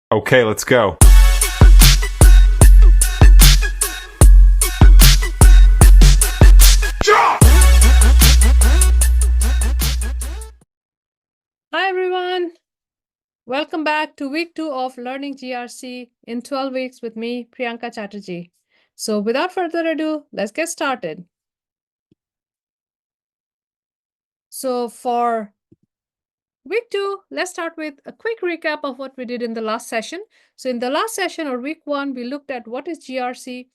Okay, let's go. Hi everyone, welcome back to week 2 of Learning GRC in 12 weeks with me, Priyanka Chatterjee. So without further ado, let's get started. So for week 2, let's start with a quick recap of what we did in the last session. So in the last session or week 1, we looked at what is GRC,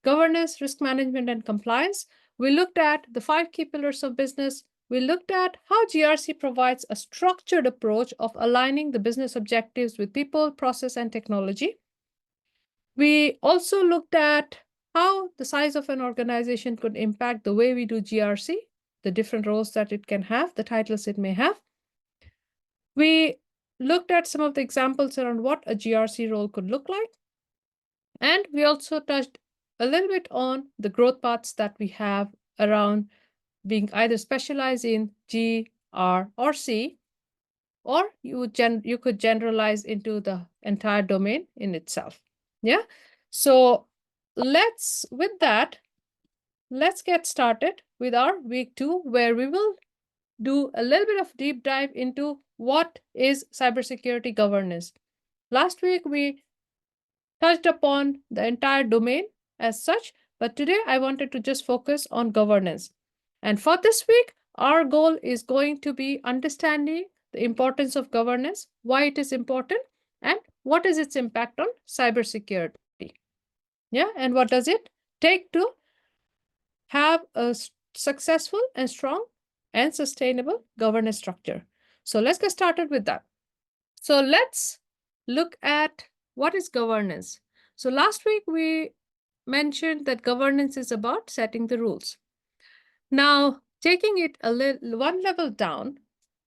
governance, risk management, and compliance. We looked at the 5 key pillars of business. We looked at how GRC provides a structured approach of aligning the business objectives with people, process, and technology. We also looked at how the size of an organization could impact the way we do GRC, the different roles that it can have, the titles it may have. We looked at some of the examples around what a GRC role could look like. And we also touched a little bit on the growth paths that we have around being either specialized in G, R, or C, or you could generalize into the entire domain in itself. Yeah. So with that, let's get started with our week 2, where we will do a little bit of deep dive into what is cybersecurity governance. Last week, we touched upon the entire domain as such, but today I wanted to just focus on governance. And for this week, our goal is going to be understanding the importance of governance, why it is important, and what is its impact on cybersecurity. Yeah, and what does it take to have a successful and strong and sustainable governance structure. So let's get started with that. So let's look at what is governance. So last week we mentioned that governance is about setting the rules. Now, taking it one level down,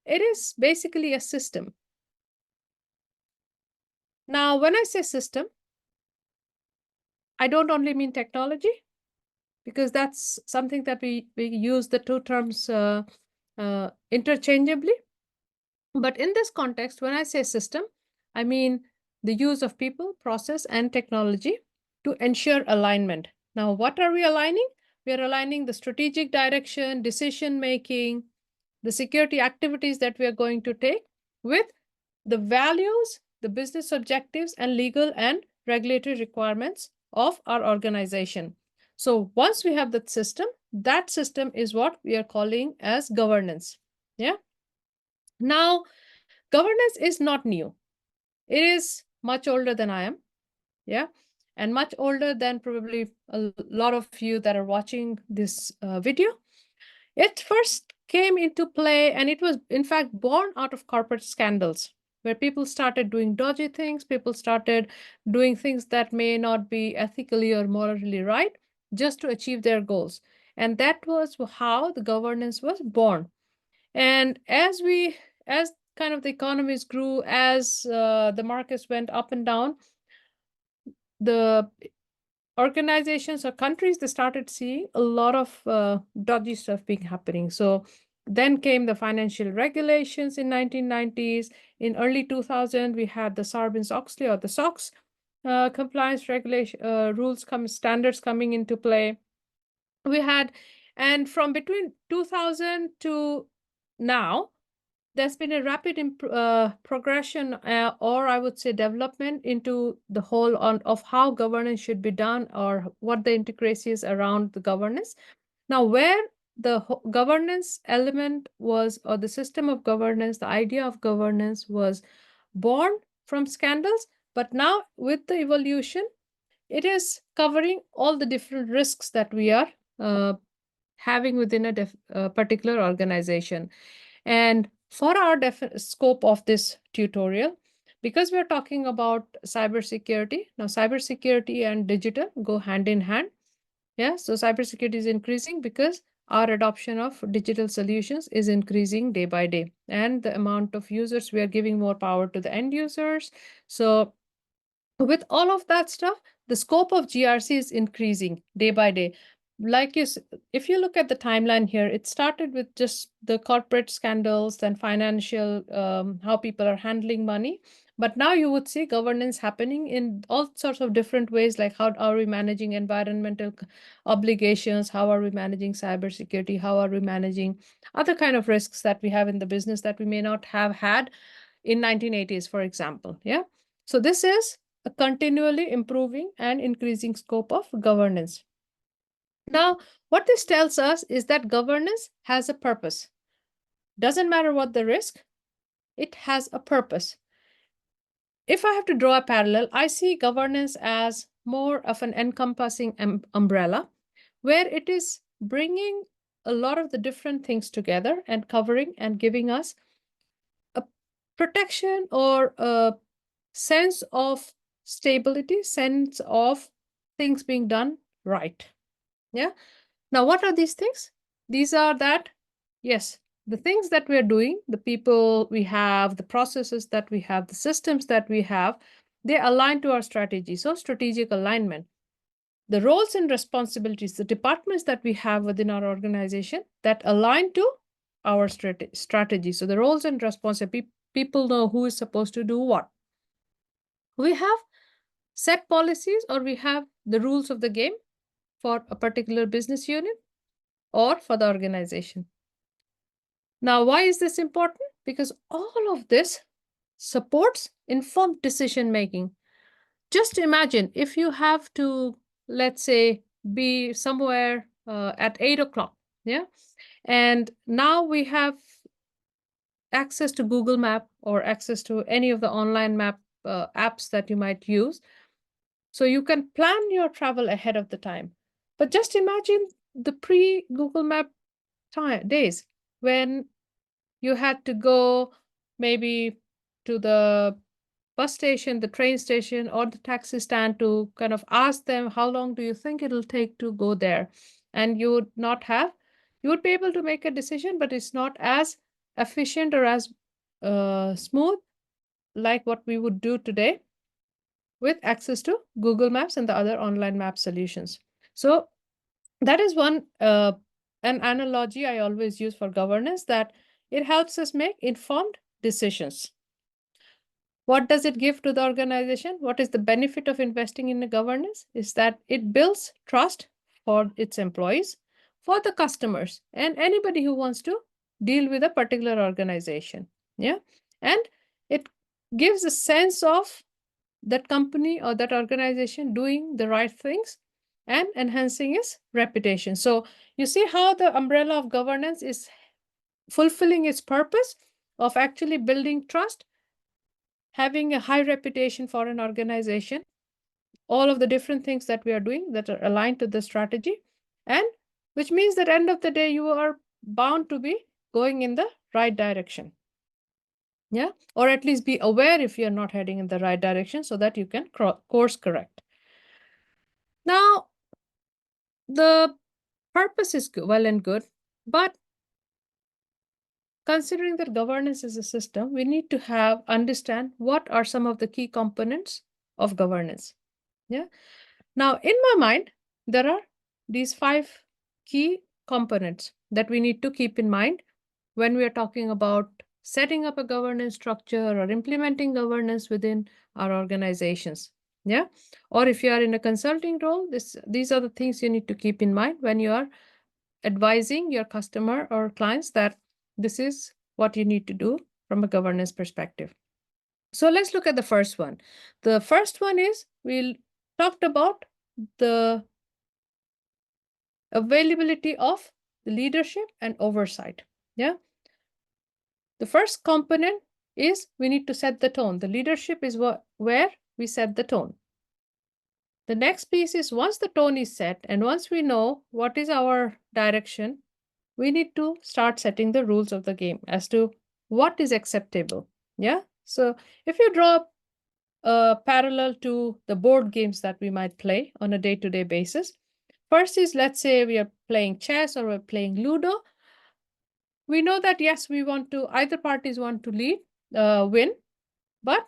it is basically a system. Now, when I say system, I don't only mean technology, because that's something that we use the two terms interchangeably. But in this context, when I say system, I mean the use of people, process, and technology to ensure alignment. Now, what are we aligning? We are aligning the strategic direction, decision making, the security activities that we are going to take with the values, the business objectives, and legal and regulatory requirements of our organization. So once we have that system is what we are calling as governance. Yeah. Now, governance is not new. It is much older than I am. Yeah. And much older than probably a lot of you that are watching this video. It first came into play, and it was, in fact, born out of corporate scandals, where people started doing dodgy things, people started doing things that may not be ethically or morally right, just to achieve their goals. And that was how the governance was born. And as kind of the economies grew, as the markets went up and down, the organizations or countries, they started seeing a lot of dodgy stuff being happening. So then came the financial regulations in 1990s. In early 2000, we had the Sarbanes-Oxley or the SOX compliance regulation standards coming into play. We had, and from between 2000 to now, there's been a rapid progression, or I would say development into the whole of how governance should be done, or what the intricacies around the governance. Now, where the governance element was, or the system of governance, the idea of governance was born from scandals, but now with the evolution, it is covering all the different risks that we are having within a particular organization. And for our scope of this tutorial, because we're talking about cybersecurity, now cybersecurity and digital go hand in hand. Yeah, so cybersecurity is increasing because our adoption of digital solutions is increasing day by day, and the amount of users, we are giving more power to the end users. So with all of that stuff, the scope of GRC is increasing day by day. like if you look at the timeline here, it started with just the corporate scandals, then financial, how people are handling money. But now you would see governance happening in all sorts of different ways, like how are we managing environmental obligations? How are we managing cybersecurity? How are we managing other kind of risks that we have in the business that we may not have had in 1980s, for example? Yeah. So this is a continually improving and increasing scope of governance. Now, what this tells us is that governance has a purpose. Doesn't matter what the risk, it has a purpose. If I have to draw a parallel, I see governance as more of an encompassing umbrella where it is bringing a lot of the different things together and covering and giving us a protection or a sense of stability, sense of things being done right. Yeah. Now, what are these things? These are that, yes, the things that we're doing, the people we have, the processes that we have, the systems that we have, they align to our strategy. So, strategic alignment. The roles and responsibilities, the departments that we have within our organization that align to our strategy. So, the roles and responsibilities, people know who is supposed to do what. We have set policies or we have the rules of the game for a particular business unit or for the organization. Now, why is this important? Because all of this supports informed decision making. Just imagine if you have to, let's say, be somewhere at 8 o'clock, yeah? And now we have access to Google Map or access to any of the online map apps that you might use. So you can plan your travel ahead of the time. But just imagine the pre-Google Map days when you had to go maybe to the bus station, the train station, or the taxi stand to kind of ask them, how long do you think it'll take to go there? And you would not have, you would be able to make a decision, but it's not as efficient or as smooth like what we would do today with access to Google Maps and the other online map solutions. So that is one an analogy I always use for governance, that it helps us make informed decisions. What does it give to the organization? What is the benefit of investing in a governance? Is that it builds trust for its employees, for the customers, and anybody who wants to deal with a particular organization. Yeah. And it gives a sense of that company or that organization doing the right things and enhancing its reputation. So you see how the umbrella of governance is fulfilling its purpose of actually building trust, having a high reputation for an organization, all of the different things that we are doing that are aligned to the strategy, and which means that end of the day, you are bound to be going in the right direction. Yeah, or at least be aware if you're not heading in the right direction so that you can course correct. Now, the purpose is well and good, but considering that governance is a system, we need to understand what are some of the key components of governance. Yeah. Now, in my mind, there are these 5 key components that we need to keep in mind when we are talking about setting up a governance structure or implementing governance within our organizations. Yeah. Or if you are in a consulting role, these are the things you need to keep in mind when you are advising your customer or clients that this is what you need to do from a governance perspective. So let's look at the first one. The first one is we'll talked about the availability of the leadership and oversight. Yeah. The first component is we need to set the tone. The leadership is where we set the tone. The next piece is once the tone is set and once we know what is our direction, we need to start setting the rules of the game as to what is acceptable. Yeah. So if you draw a parallel to the board games that we might play on a day-to-day basis, first is, let's say we are playing chess or we're playing Ludo. We know that, yes, we want to, either parties want to lead, win, but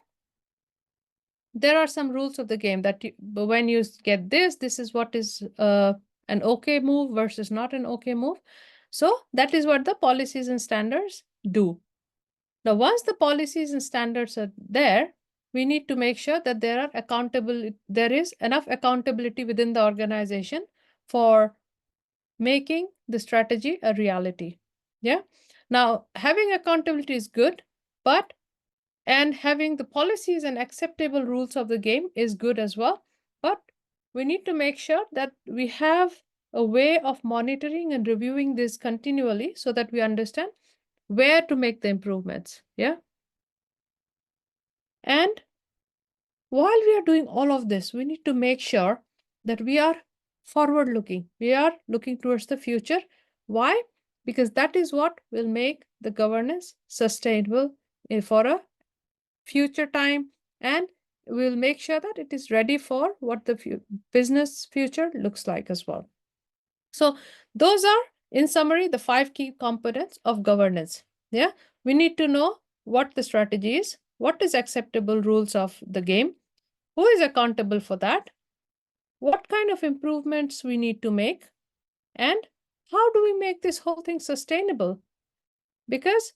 there are some rules of the game that when you get this is what is an okay move versus not an okay move. So that is what the policies and standards do. Now, once the policies and standards are there, we need to make sure that there is enough accountability within the organization for making the strategy a reality. Yeah. Now, having accountability is good, and having the policies and acceptable rules of the game is good as well. But we need to make sure that we have a way of monitoring and reviewing this continually so that we understand where to make the improvements. Yeah. And while we are doing all of this, we need to make sure that we are forward looking. We are looking towards the future. Why? Because that is what will make the governance sustainable for a future time, and we'll make sure that it is ready for what the business future looks like as well. So those are, in summary, the 5 key components of governance. Yeah, we need to know what the strategy is, what is acceptable rules of the game, who is accountable for that, what kind of improvements we need to make, and how do we make this whole thing sustainable? Because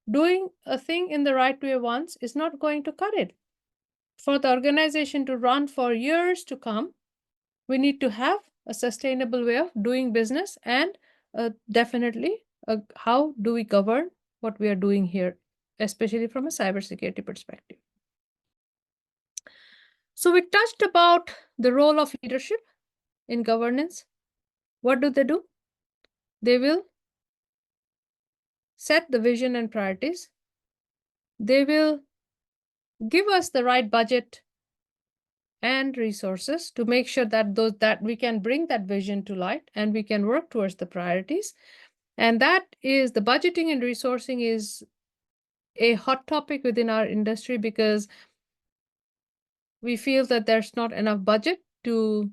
doing a thing in the right way once is not going to cut it. For the organization to run for years to come, we need to have a sustainable way of doing business, and definitely how do we govern what we are doing here, especially from a cybersecurity perspective. So we touched about the role of leadership in governance. What do? They will set the vision and priorities. They will give us the right budget and resources to make sure that we can bring that vision to light and we can work towards the priorities. And that is, the budgeting and resourcing is a hot topic within our industry because we feel that there's not enough budget to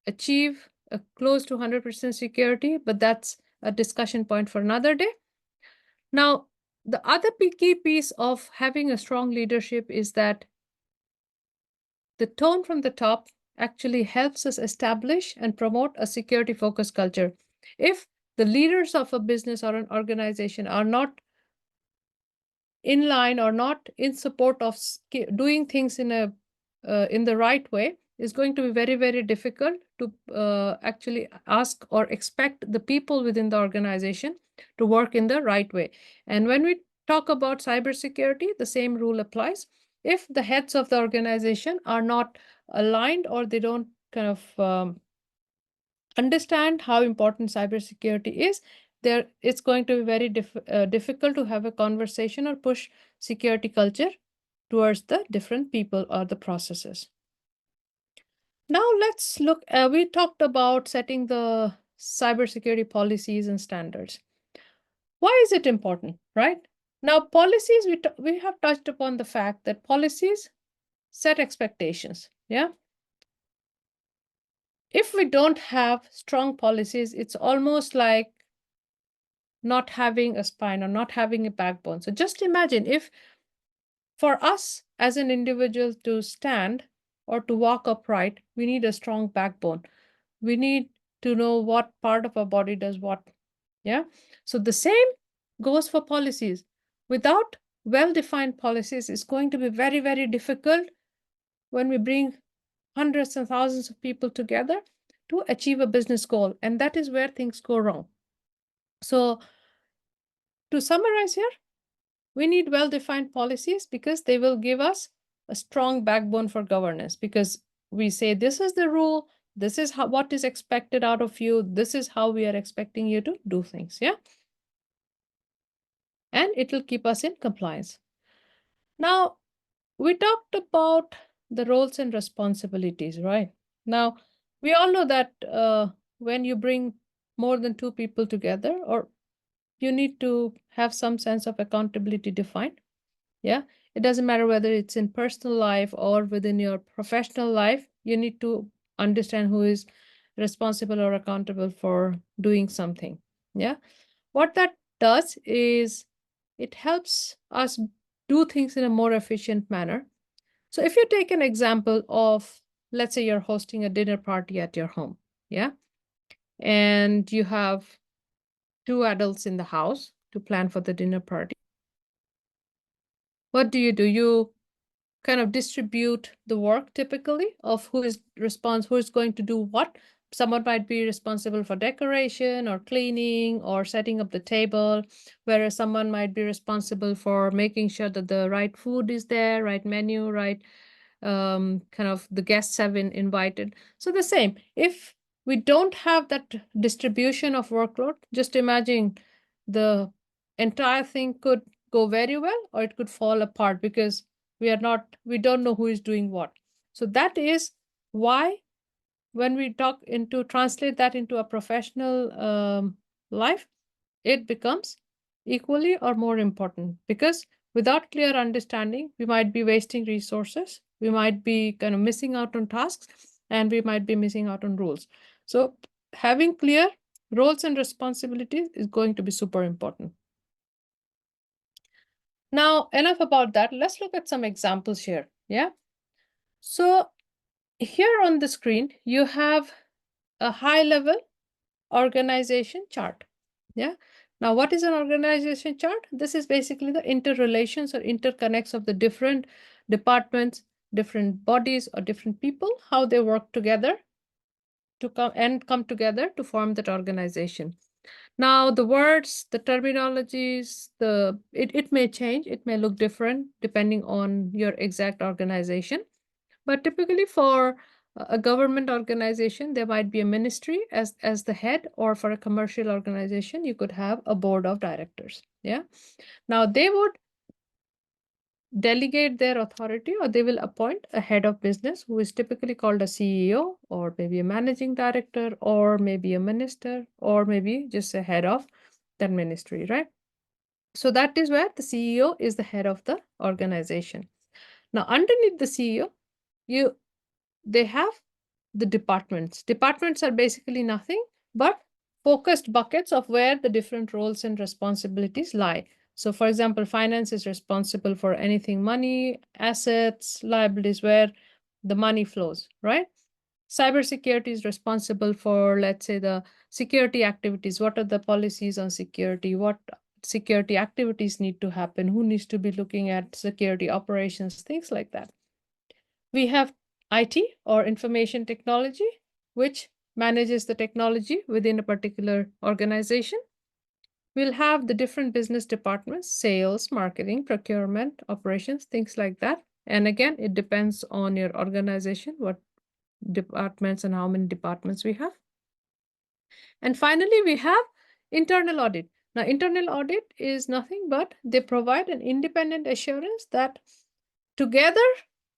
achieve a close to 100% security, but that's a discussion point for another day. Now, the other key piece of having a strong leadership is that the tone from the top actually helps us establish and promote a security focused culture. If the leaders of a business or an organization are not in line or not in support of doing things in the right way, is going to be very, very difficult to actually ask or expect the people within the organization to work in the right way. And when we talk about cybersecurity, the same rule applies. If the heads of the organization are not aligned or they don't kind of understand how important cybersecurity is, it's going to be very difficult to have a conversation or push security culture towards the different people or the processes. Now let's look, we talked about setting the cybersecurity policies and standards. Why is it important, right? Now, policies, we have touched upon the fact that policies set expectations, yeah? If we don't have strong policies, it's almost like not having a spine or not having a backbone. So just imagine if for us as an individual to stand or to walk upright, we need a strong backbone. We need to know what part of our body does what. Yeah. So the same goes for policies. Without well-defined policies, it's going to be very, very difficult when we bring hundreds and thousands of people together to achieve a business goal. And that is where things go wrong. So to summarize here, we need well-defined policies because they will give us a strong backbone for governance, because we say this is the rule, this is what is expected out of you, this is how we are expecting you to do things, yeah? And it will keep us in compliance. Now, we talked about the roles and responsibilities, right? Now, we all know that when you bring more than 2 people together, or you need to have some sense of accountability defined. Yeah, it doesn't matter whether it's in personal life or within your professional life, you need to understand who is responsible or accountable for doing something. Yeah, what that does is it helps us do things in a more efficient manner. So if you take an example of, let's say you're hosting a dinner party at your home, yeah, and you have 2 adults in the house to plan for the dinner party. What do? You kind of distribute the work typically of who is going to do what. Someone might be responsible for decoration or cleaning or setting up the table, whereas someone might be responsible for making sure that the right food is there, right menu, right kind of the guests have been invited. So the same, if we don't have that distribution of workload, just imagine the entire thing could go very well or it could fall apart because we don't know who is doing what. So that is why when we translate that into a professional life, it becomes equally or more important, because without clear understanding, we might be wasting resources, we might be kind of missing out on tasks, and we might be missing out on rules. So having clear roles and responsibilities is going to be super important. Now, enough about that. Let's look at some examples here. Yeah. So here on the screen, you have a high level organization chart. Yeah. Now, what is an organization chart? This is basically the interrelations or interconnects of the different departments, different bodies, or different people, how they work together to come together to form that organization. Now, the words, the terminologies, it may change, it may look different depending on your exact organization. But typically for a government organization, there might be a ministry as the head, or for a commercial organization, you could have a board of directors. Yeah. Now they would delegate their authority, or they will appoint a head of business who is typically called a CEO, or maybe a managing director, or maybe a minister, or maybe just a head of that ministry, right? So that is where the CEO is the head of the organization. Now, underneath the CEO, they have the departments. Departments are basically nothing but focused buckets of where the different roles and responsibilities lie. So for example, finance is responsible for anything money, assets, liabilities, where the money flows, right? Cybersecurity is responsible for, let's say, the security activities. What are the policies on security? What security activities need to happen? Who needs to be looking at security operations? Things like that. We have IT, or information technology, which manages the technology within a particular organization. We'll have the different business departments: sales, marketing, procurement, operations, things like that. And again, it depends on your organization, what departments and how many departments we have. And finally, we have internal audit. Now, internal audit is nothing but they provide an independent assurance that together,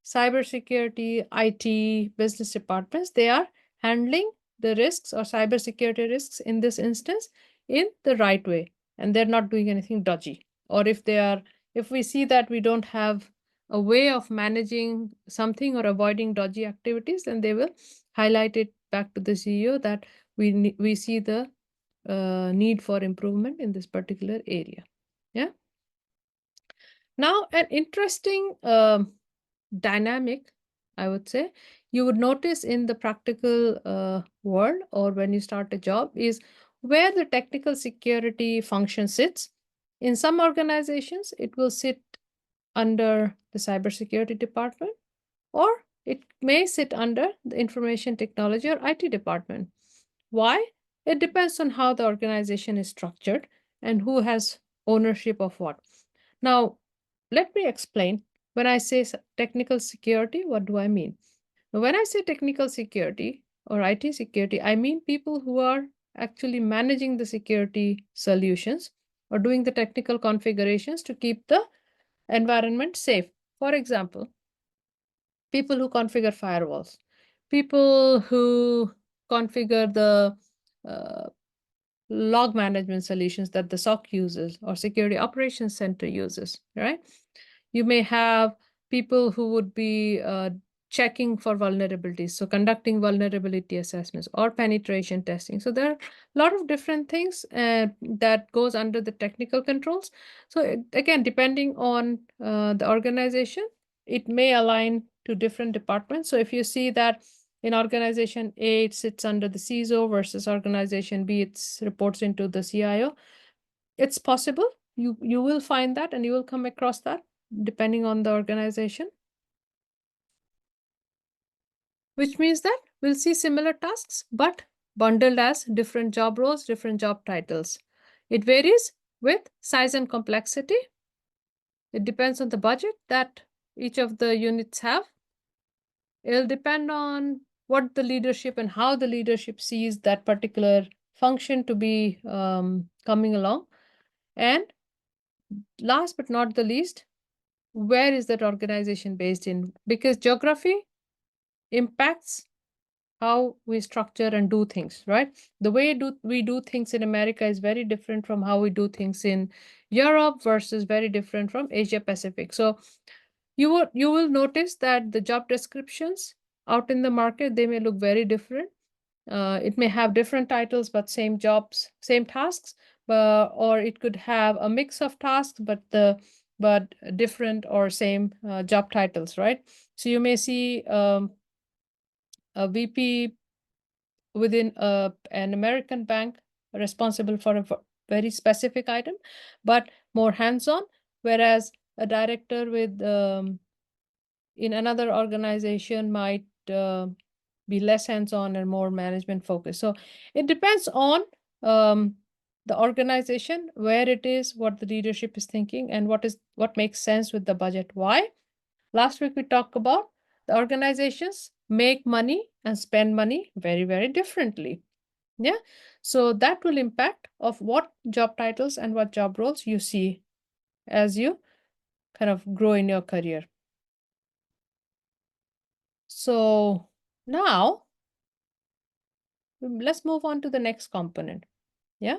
cybersecurity, IT, business departments, they are handling the risks or cybersecurity risks in this instance in the right way, and they're not doing anything dodgy. Or if we see that we don't have a way of managing something or avoiding dodgy activities, then they will highlight it back to the CEO that we see the need for improvement in this particular area. Yeah. Now, an interesting dynamic, I would say, you would notice in the practical world, or when you start a job, is where the technical security function sits. In some organizations, it will sit under the cybersecurity department, or it may sit under the information technology or IT department. Why? It depends on how the organization is structured and who has ownership of what. Now, let me explain. When I say technical security, what do I mean? Now, when I say technical security or IT security, I mean people who are actually managing the security solutions or doing the technical configurations to keep the environment safe. For example, people who configure firewalls, people who configure the uh, log management solutions that the SOC uses or Security Operations Center uses, right? You may have people who would be checking for vulnerabilities, so conducting vulnerability assessments or penetration testing. So there are a lot of different things that goes under the technical controls. So again, depending on the organization, it may align to different departments. So if you see that in organization A, it sits under the CISO versus organization B, it reports into the CIO. It's possible. You will find that and you will come across that depending on the organization. Which means that we'll see similar tasks, but bundled as different job roles, different job titles. It varies with size and complexity. It depends on the budget that each of the units have. It'll depend on what the leadership and how the leadership sees that particular function to be coming along. And last but not the least, where is that organization based in? Because geography impacts how we structure and do things, right? The way we do things in America is very different from how we do things in Europe versus very different from Asia Pacific. So you will notice that the job descriptions out in the market, they may look very different. It may have different titles, but same jobs, same tasks, or it could have a mix of tasks, but different or same job titles, right? So you may see a VP within an American bank responsible for a very specific item, but more hands-on, whereas a director with in another organization might be less hands-on and more management focused. So it depends on the organization, where it is, what the leadership is thinking, and what makes sense with the budget. Why? Last week we talked about the organizations make money and spend money very, very differently. Yeah. So that will impact of what job titles and what job roles you see as you kind of grow in your career. So now let's move on to the next component. Yeah.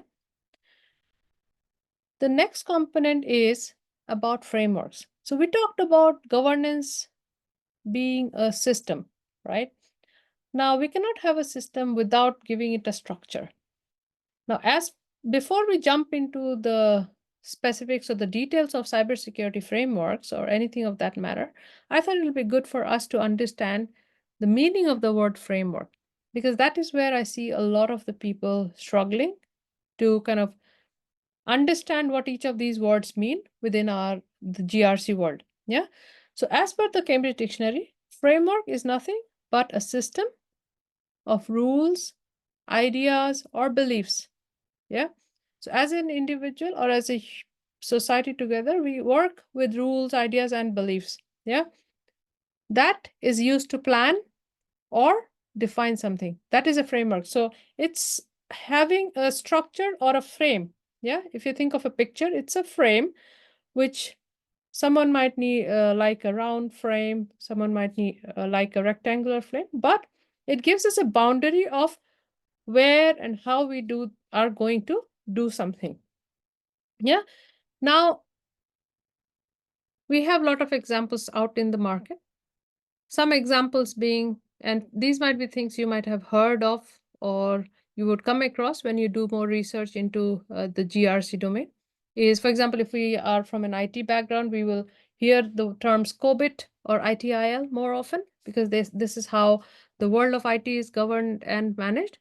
The next component is about frameworks. So we talked about governance being a system, right? Now we cannot have a system without giving it a structure. Now, before we jump into the specifics or the details of cybersecurity frameworks or anything of that matter, I thought it would be good for us to understand the meaning of the word framework, because that is where I see a lot of the people struggling to kind of understand what each of these words mean within the GRC world. Yeah. So as per the Cambridge Dictionary, framework is nothing but a system of rules, ideas, or beliefs. Yeah. So as an individual or as a society together, we work with rules, ideas, and beliefs. Yeah. That is used to plan or define something. That is a framework. So it's having a structure or a frame. Yeah. If you think of a picture, it's a frame which someone might need like a round frame, someone might need like a rectangular frame, but it gives us a boundary of where and how we are going to do something. Yeah. Now, we have a lot of examples out in the market. Some examples being, and these might be things you might have heard of or you would come across when you do more research into the GRC domain, is, for example, if we are from an IT background, we will hear the terms COBIT or ITIL more often, because this is how the world of IT is governed and managed.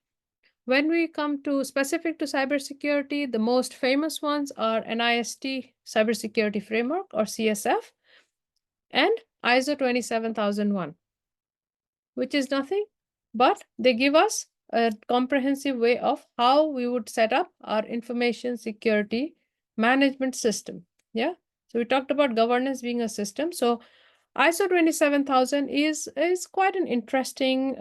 When we come to specific to cybersecurity, the most famous ones are NIST Cybersecurity Framework or CSF and ISO 27001, which is nothing but they give us a comprehensive way of how we would set up our information security management system. Yeah. So we talked about governance being a system. So ISO 27000 is quite an interesting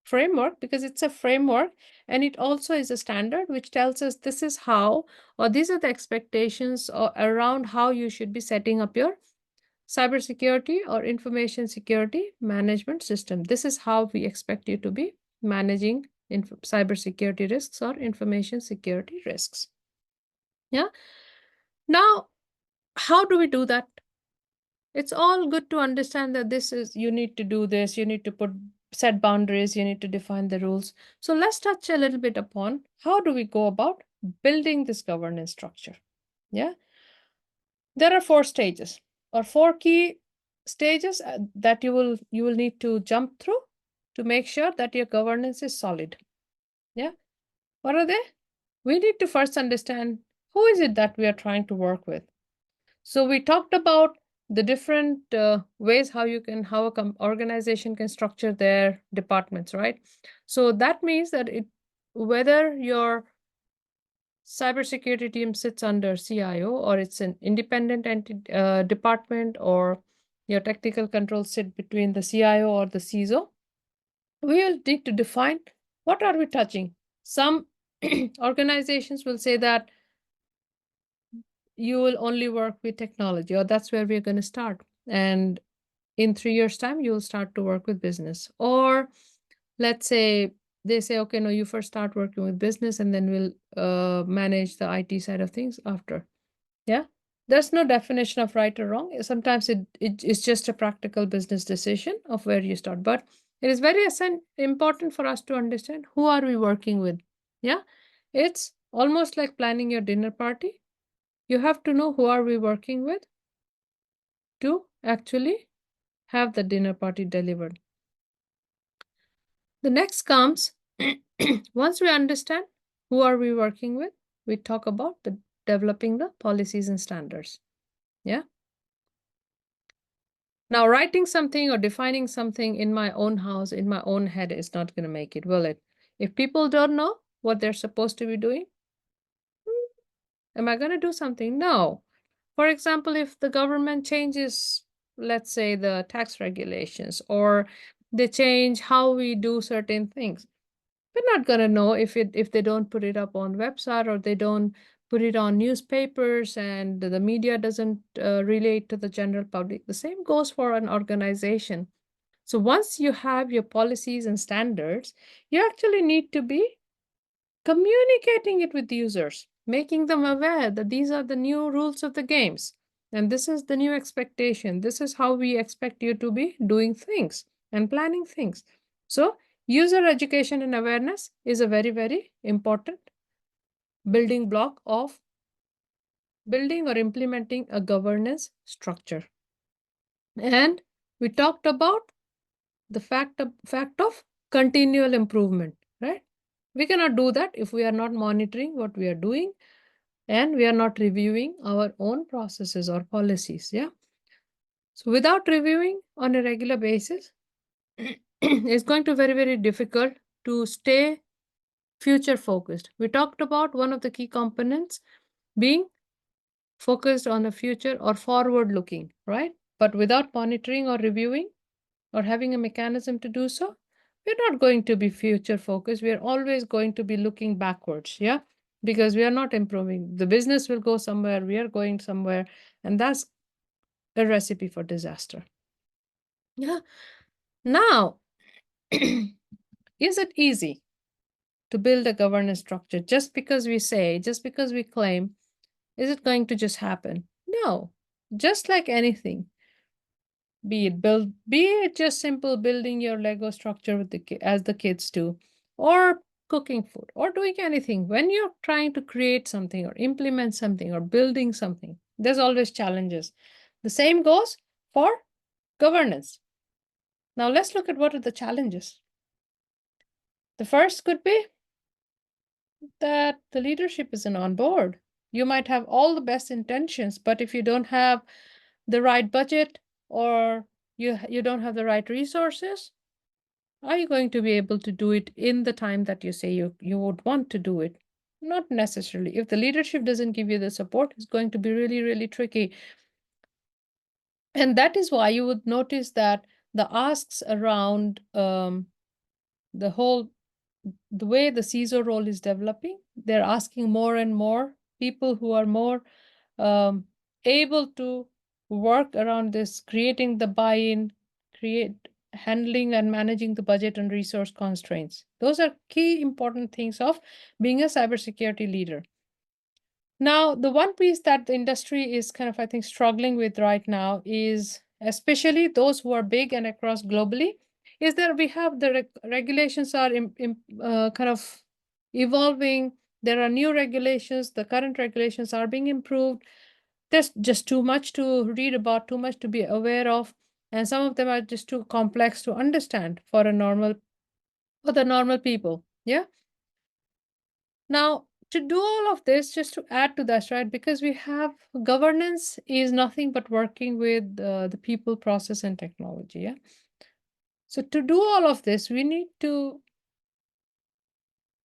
framework, because it's a framework and it also is a standard which tells us this is how, or these are the expectations around how you should be setting up your cybersecurity or information security management system. This is how we expect you to be managing cybersecurity risks or information security risks. Yeah. Now, how do we do that? It's all good to understand that you need to do this, you need to set boundaries, you need to define the rules. So let's touch a little bit upon how do we go about building this governance structure. Yeah. There are 4 stages or 4 key stages that you will need to jump through to make sure that your governance is solid. Yeah. What are they? We need to first understand who is it that we are trying to work with. So we talked about the different ways how a organization can structure their departments, right? So that means that whether your cybersecurity team sits under CIO or it's an independent department, or your technical controls sit between the CIO or the CISO, we will need to define what are we touching. Some organizations will say that you will only work with technology, or that's where we're going to start. And in 3 years' time, you'll start to work with business. Or let's say they say, okay, no, you first start working with business and then we'll manage the IT side of things after. Yeah. There's no definition of right or wrong. Sometimes it's just a practical business decision of where you start. But it is very important for us to understand who are we working with. Yeah. It's almost like planning your dinner party. You have to know who are we working with to actually have the dinner party delivered. The next comes, once we understand who are we working with, we talk about developing the policies and standards. Yeah. Now, writing something or defining something in my own house, in my own head, is not going to make it, will it? If people don't know what they're supposed to be doing, am I going to do something? No. For example, if the government changes, let's say, the tax regulations, or they change how we do certain things, we're not going to know if they don't put it up on website, or they don't put it on newspapers, and the media doesn't relate to the general public. The same goes for an organization. So once you have your policies and standards, you actually need to be communicating it with users, making them aware that these are the new rules of the games. And this is the new expectation. This is how we expect you to be doing things and planning things. So user education and awareness is a very, very important building block of building or implementing a governance structure. And we talked about the fact of continual improvement, right? We cannot do that if we are not monitoring what we are doing and we are not reviewing our own processes or policies. Yeah. So without reviewing on a regular basis, it's going to be very, very difficult to stay future focused. We talked about one of the key components being focused on the future or forward looking, right? But without monitoring or reviewing or having a mechanism to do so, we're not going to be future focused. We are always going to be looking backwards. Yeah. Because we are not improving. The business will go somewhere, we are going somewhere, and that's a recipe for disaster. Yeah. Now, is it easy to build a governance structure just because we say, just because we claim? Is it going to just happen? No. Just like anything, be it just simple building your Lego structure with as the kids do, or cooking food, or doing anything. When you're trying to create something or implement something or building something, there's always challenges. The same goes for governance. Now let's look at what are the challenges. The first could be that the leadership isn't on board. You might have all the best intentions, but if you don't have the right budget, or you don't have the right resources, are you going to be able to do it in the time that you say you would want to do it? Not necessarily. If the leadership doesn't give you the support, it's going to be really, really tricky. And that is why you would notice that the asks around the way the CISO role is developing, they're asking more and more people who are more able to work around this, creating the buy-in, handling and managing the budget and resource constraints. Those are key important things of being a cybersecurity leader. Now, the one piece that the industry is kind of, I think, struggling with right now is, especially those who are big and across globally, is that we have the regulations are kind of evolving. There are new regulations. The current regulations are being improved. There's just too much to read about, too much to be aware of. And some of them are just too complex to understand for the normal people. Yeah. Now, to do all of this, just to add to that, right? Because we have governance is nothing but working with the people, process, and technology. Yeah. So to do all of this, we need to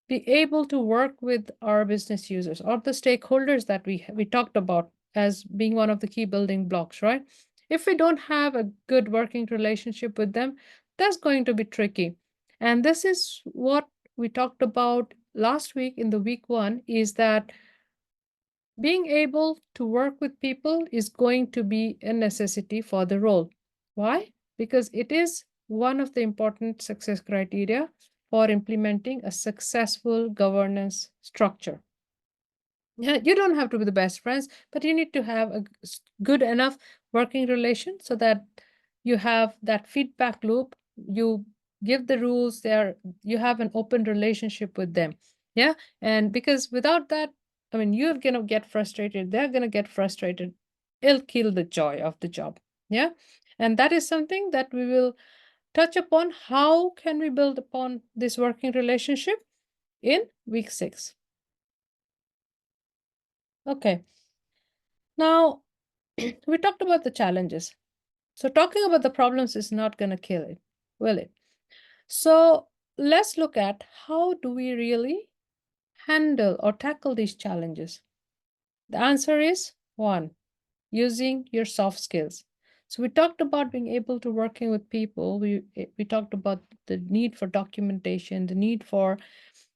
be able to work with our business users or the stakeholders that we talked about as being one of the key building blocks, right? If we don't have a good working relationship with them, that's going to be tricky. And this is what we talked about last week in the week one, is that being able to work with people is going to be a necessity for the role. Why? Because it is one of the important success criteria for implementing a successful governance structure. Yeah, you don't have to be the best friends, but you need to have a good enough working relation so that you have that feedback loop. You give the rules there, you have an open relationship with them. Yeah. And because without that, I mean, you're going to get frustrated, they're going to get frustrated. It'll kill the joy of the job. Yeah. And that is something that we will touch upon. How can we build upon this working relationship in week 6? Okay. Now, we talked about the challenges. So, talking about the problems is not going to kill it, will it? So, let's look at how do we really handle or tackle these challenges. The answer is one, using your soft skills. So we talked about being able to working with people. We talked about the need for documentation, the need for,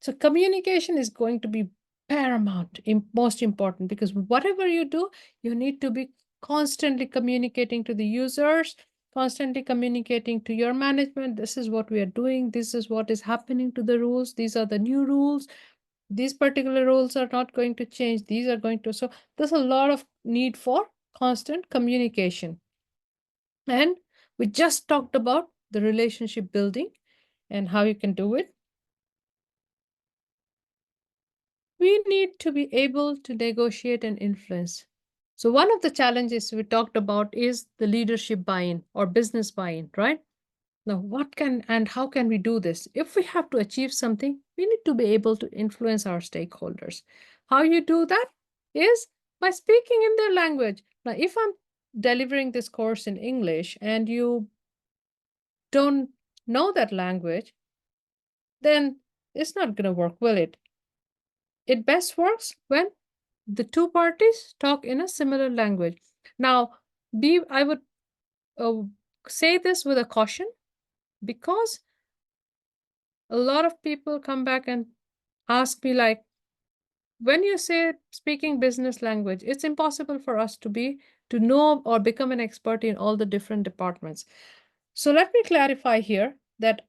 so communication is going to be paramount, most important, because whatever you do, you need to be constantly communicating to the users, constantly communicating to your management. This is what we are doing. This is what is happening to the rules. These are the new rules. These particular rules are not going to change. These are going to, so there's a lot of need for constant communication. And we just talked about the relationship building and how you can do it. We need to be able to negotiate and influence. So one of the challenges we talked about is the leadership buy-in or business buy-in, right? Now, what can and how can we do this? If we have to achieve something, we need to be able to influence our stakeholders. How you do that is by speaking in their language. Now, if I'm delivering this course in English and you don't know that language, then it's not going to work, will it? It best works when the two parties talk in a similar language. Now, I would uh, say this with a caution, because a lot of people come back and ask me like, when you say speaking business language, it's impossible for us to know or become an expert in all the different departments. So let me clarify here that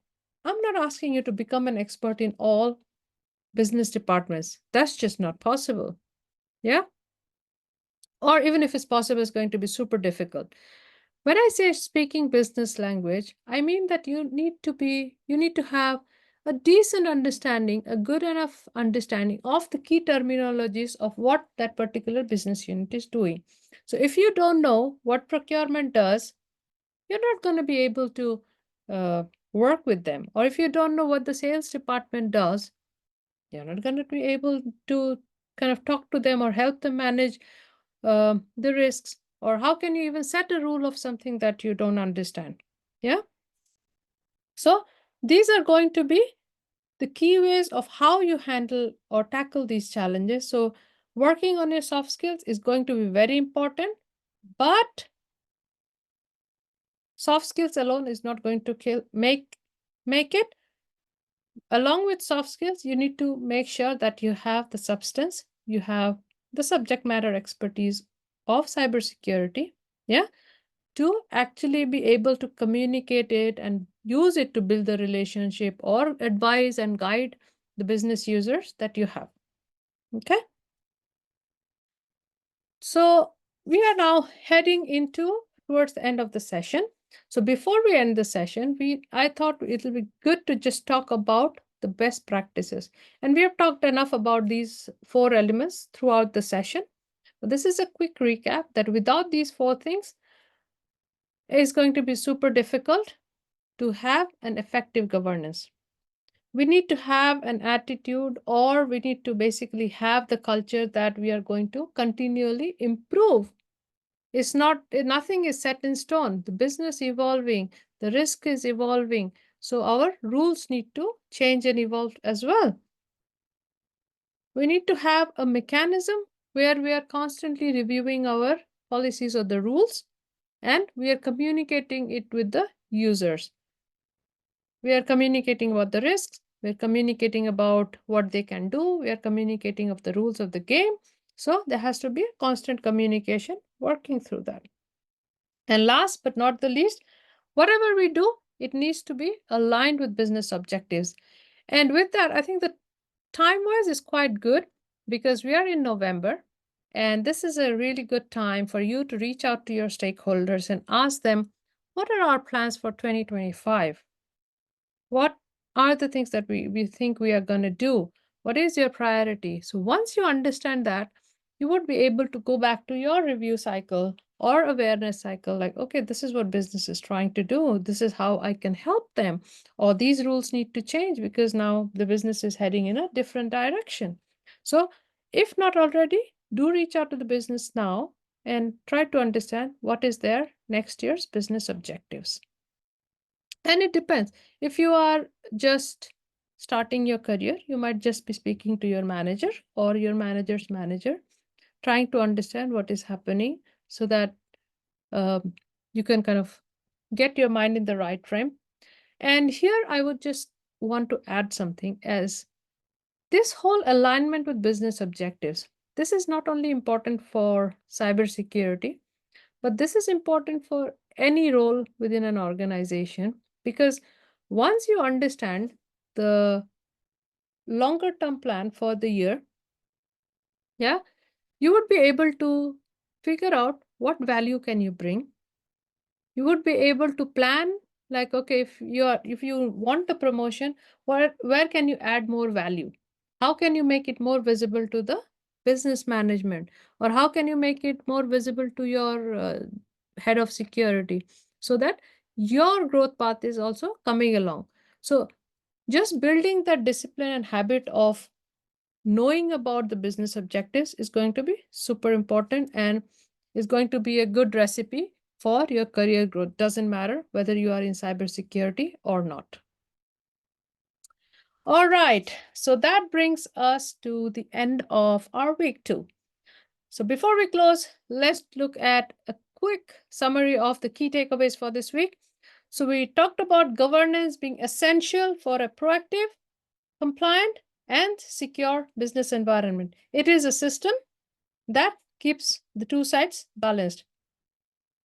I'm not asking you to become an expert in all business departments. That's just not possible. Yeah. Or even if it's possible, it's going to be super difficult. When I say speaking business language, I mean that you need to have a decent understanding, a good enough understanding of the key terminologies of what that particular business unit is doing. So if you don't know what procurement does, you're not going to be able to uh, work with them. Or if you don't know what the sales department does, you're not going to be able to kind of talk to them or help them manage the risks. Or how can you even set a rule of something that you don't understand? Yeah. So these are going to be the key ways of how you handle or tackle these challenges. So working on your soft skills is going to be very important, but soft skills alone is not going to make it. Along with soft skills, you need to make sure that you have the substance, you have the subject matter expertise of cybersecurity, yeah, to actually be able to communicate it and use it to build the relationship or advise and guide the business users that you have. Okay. So we are now heading into towards the end of the session. So before we end the session, I thought it'll be good to just talk about the best practices. And we have talked enough about these 4 elements throughout the session. But this is a quick recap that without these 4 things, it's going to be super difficult to have an effective governance. We need to have an attitude, or we need to basically have the culture that we are going to continually improve. It's not, nothing is set in stone. The business evolving, the risk is evolving. So our rules need to change and evolve as well. We need to have a mechanism where we are constantly reviewing our policies or the rules, and we are communicating it with the users. We are communicating about the risks, we're communicating about what they can do, we are communicating of the rules of the game. So there has to be a constant communication working through that. And last but not the least, whatever we do, it needs to be aligned with business objectives. And with that, I think the time wise is quite good, because we are in November, and this is a really good time for you to reach out to your stakeholders and ask them, what are our plans for 2025? What are the things that we think we are going to do? What is your priority? So once you understand that, you would be able to go back to your review cycle or awareness cycle, like, okay, this is what business is trying to do. This is how I can help them. Or these rules need to change because now the business is heading in a different direction. So if not already, do reach out to the business now and try to understand what is their next year's business objectives. And it depends. If you are just starting your career, you might just be speaking to your manager or your manager's manager, trying to understand what is happening so that you can kind of get your mind in the right frame. And here I would just want to add something as this whole alignment with business objectives. This is not only important for cybersecurity, but this is important for any role within an organization, because once you understand the longer term plan for the year, yeah, you would be able to figure out what value can you bring. You would be able to plan, like, okay, if you want a promotion, where can you add more value? How can you make it more visible to the business management, or how can you make it more visible to your head of security, so that your growth path is also coming along? So just building that discipline and habit of knowing about the business objectives is going to be super important, and is going to be a good recipe for your career growth. Doesn't matter whether you are in cybersecurity or not. All right, so that brings us to the end of our week 2. So before we close, let's look at a quick summary of the key takeaways for this week. So we talked about governance being essential for a proactive, compliant, and secure business environment. It is a system that keeps the two sides balanced.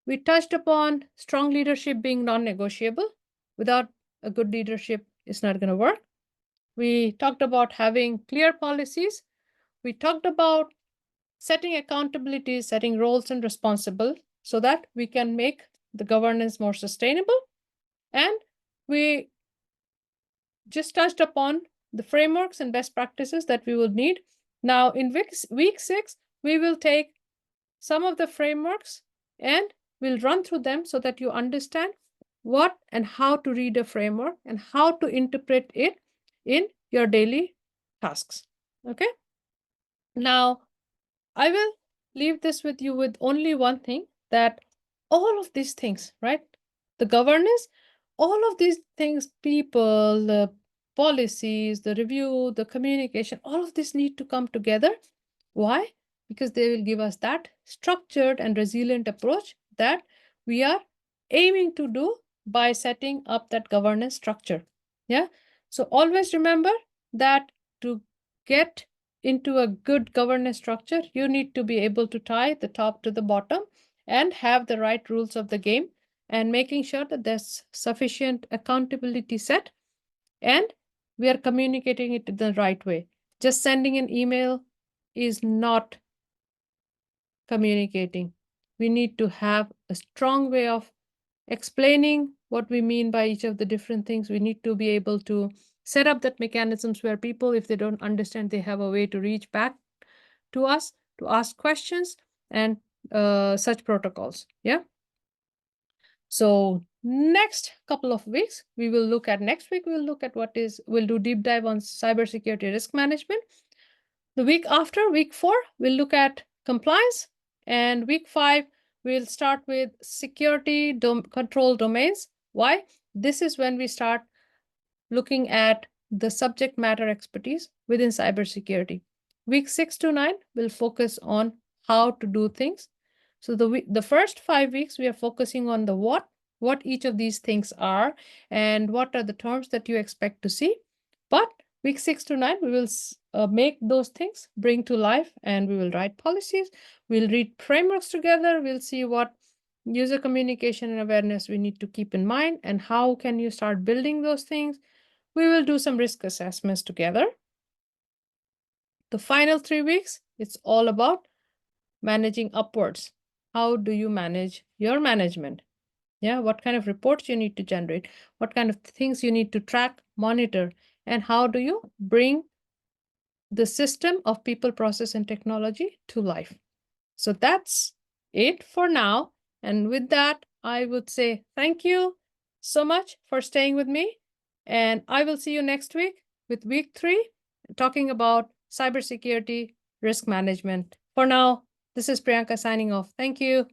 We touched upon strong leadership being non-negotiable. Without a good leadership, it's not going to work. We talked about having clear policies. We talked about setting accountability, setting roles and responsible so that we can make the governance more sustainable. And we just touched upon the frameworks and best practices that we will need. Now, in week 6, we will take some of the frameworks and we'll run through them so that you understand what and how to read a framework and how to interpret it in your daily tasks. Okay. Now, I will leave this with you with only one thing, that all of these things, right? The governance, all of these things, people, the policies, the review, the communication, all of this need to come together. Why? Because they will give us that structured and resilient approach that we are aiming to do by setting up that governance structure. Yeah. So always remember that to get into a good governance structure, you need to be able to tie the top to the bottom and have the right rules of the game, and making sure that there's sufficient accountability set and we are communicating it in the right way. Just sending an email is not communicating. We need to have a strong way of explaining what we mean by each of the different things. We need to be able to set up that mechanisms where people, if they don't understand, they have a way to reach back to us to ask questions and such protocols. Yeah. So next couple of weeks, we'll look at we'll do deep dive on cybersecurity risk management. The week after, week 4, we'll look at compliance. And week 5, we'll start with security control domains. Why? This is when we start looking at the subject matter expertise within cybersecurity. Week 6 to 9 will focus on how to do things. So the first 5 weeks, we are focusing on the what each of these things are, and what are the terms that you expect to see. But week 6 to 9, we will make those things bring to life, and we will write policies. We'll read frameworks together. We'll see what user communication and awareness we need to keep in mind, and how can you start building those things. We will do some risk assessments together. The final 3 weeks, it's all about managing upwards. How do you manage your management? Yeah, what kind of reports you need to generate, what kind of things you need to track, monitor, and how do you bring the system of people, process, and technology to life. So that's it for now. And with that, I would say thank you so much for staying with me. And I will see you next week with week 3, talking about cybersecurity risk management. For now, this is Priyanka signing off. Thank you.